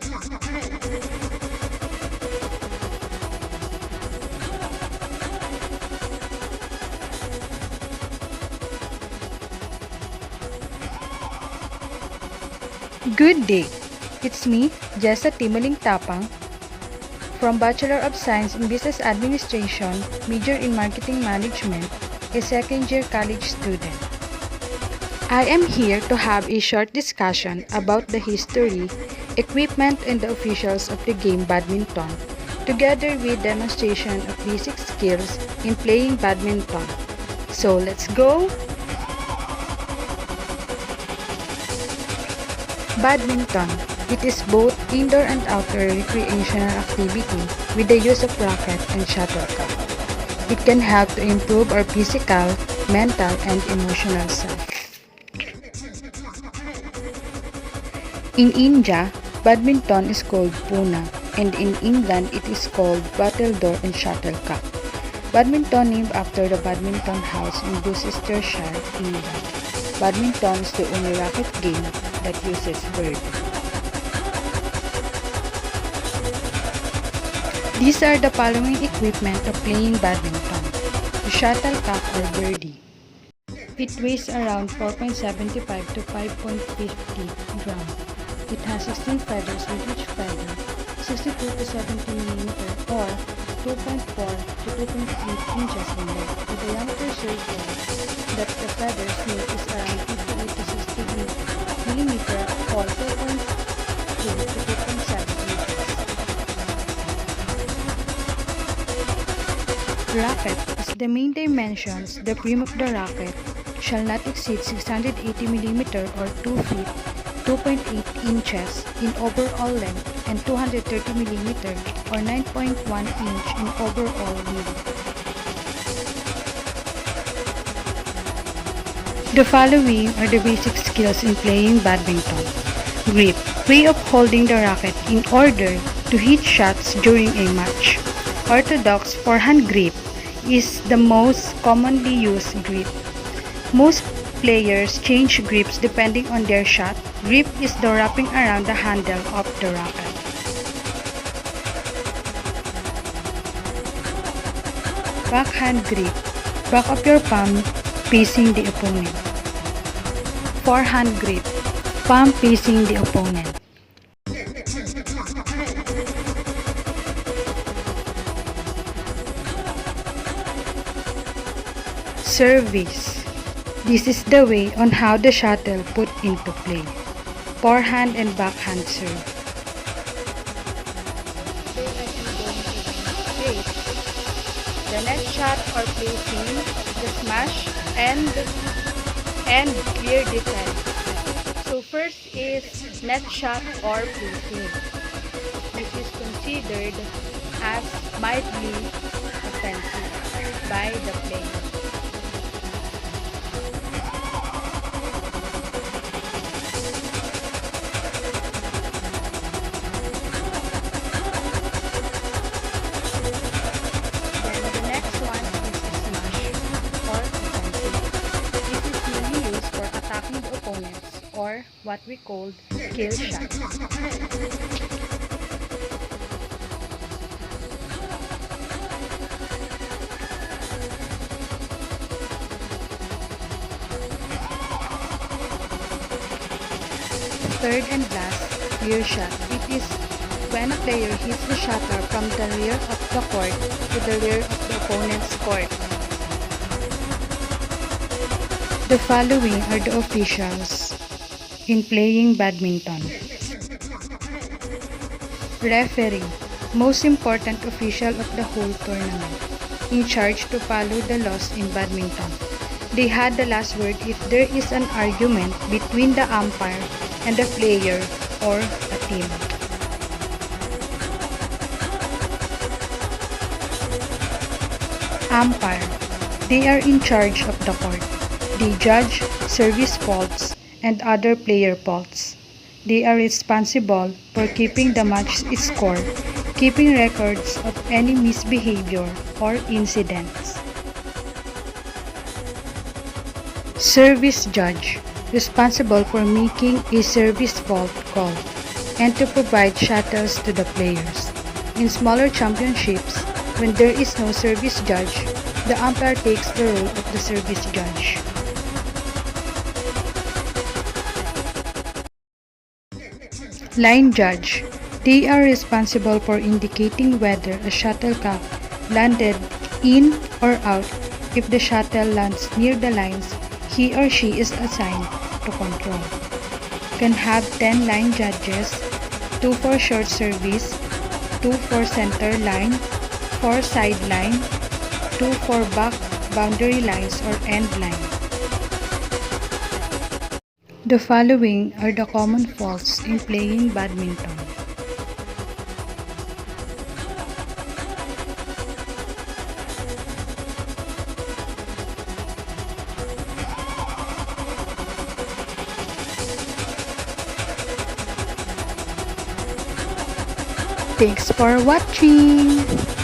Good day! It's me, Jessa Timuling Tapang, from Bachelor of Science in Business Administration, major in Marketing Management, a second-year college student. I am here to have a short discussion about the history, equipment, and the officials of the game badminton, together with demonstration of basic skills in playing badminton. So let's go! Badminton. It is both indoor and outdoor recreational activity with the use of racket and shuttlecock. It can help to improve our physical, mental, and emotional self. In India, badminton is called puna, and in England it is called battledore and shuttlecock. Badminton named after the Badminton House in Gloucestershire, England. Badminton is the only racket game that uses bird. These are the following equipment of playing badminton. The shuttlecock or birdie. It weighs around 4.75 to 5.50 grams. It has 16 feathers with each feather 62 to 70 mm or 2.4 to 2.8 inches in length. The diameter circle that the feathers make is around 58 to 68 mm or 2.2 to 2.7 inches. Racket. As the main dimensions, the brim of the racket shall not exceed 680 mm or 2 feet 2.8 inches in overall length and 230 mm or 9.1 inch in overall width. The following are the basic skills in playing badminton. Grip. Way of holding the racket in order to hit shots during a match. Orthodox forehand grip is the most commonly used grip. Most players change grips depending on their shot. Grip is the wrapping around the handle of the racket. Backhand grip. Back of your palm facing the opponent. Forehand grip. Palm facing the opponent. Service. This is the way on how the shuttle put into play. Forehand and backhand serve. The net shot or placing, the smash, and clear defense. So first is net shot or placing. This is considered as mildly offensive by the player. Or what we call kill shot. Third and last, rear shot. It is when a player hits the shuttle from the rear of the court to the rear of the opponent's court. The following are the officials in playing badminton. Referee, most important official of the whole tournament, in charge to follow the laws in badminton. They had the last word if there is an argument between the umpire and the player or a team. Umpire, they are in charge of the court. They judge service faults and other player faults. They are responsible for keeping the match score, keeping records of any misbehavior or incidents. Service judge, responsible for making a service fault call. and to provide shuttles to the players. In smaller championships, when there is no service judge, the umpire takes the role of the service judge. Line judge. They are responsible for indicating whether a shuttlecock landed in or out. If the shuttle lands near the lines, he or she is assigned to control. Can have 10 line judges, 2 for short service, 2 for center line, 4 sideline, 2 for back boundary lines or end line. The following are the common faults in playing badminton. Thanks for watching!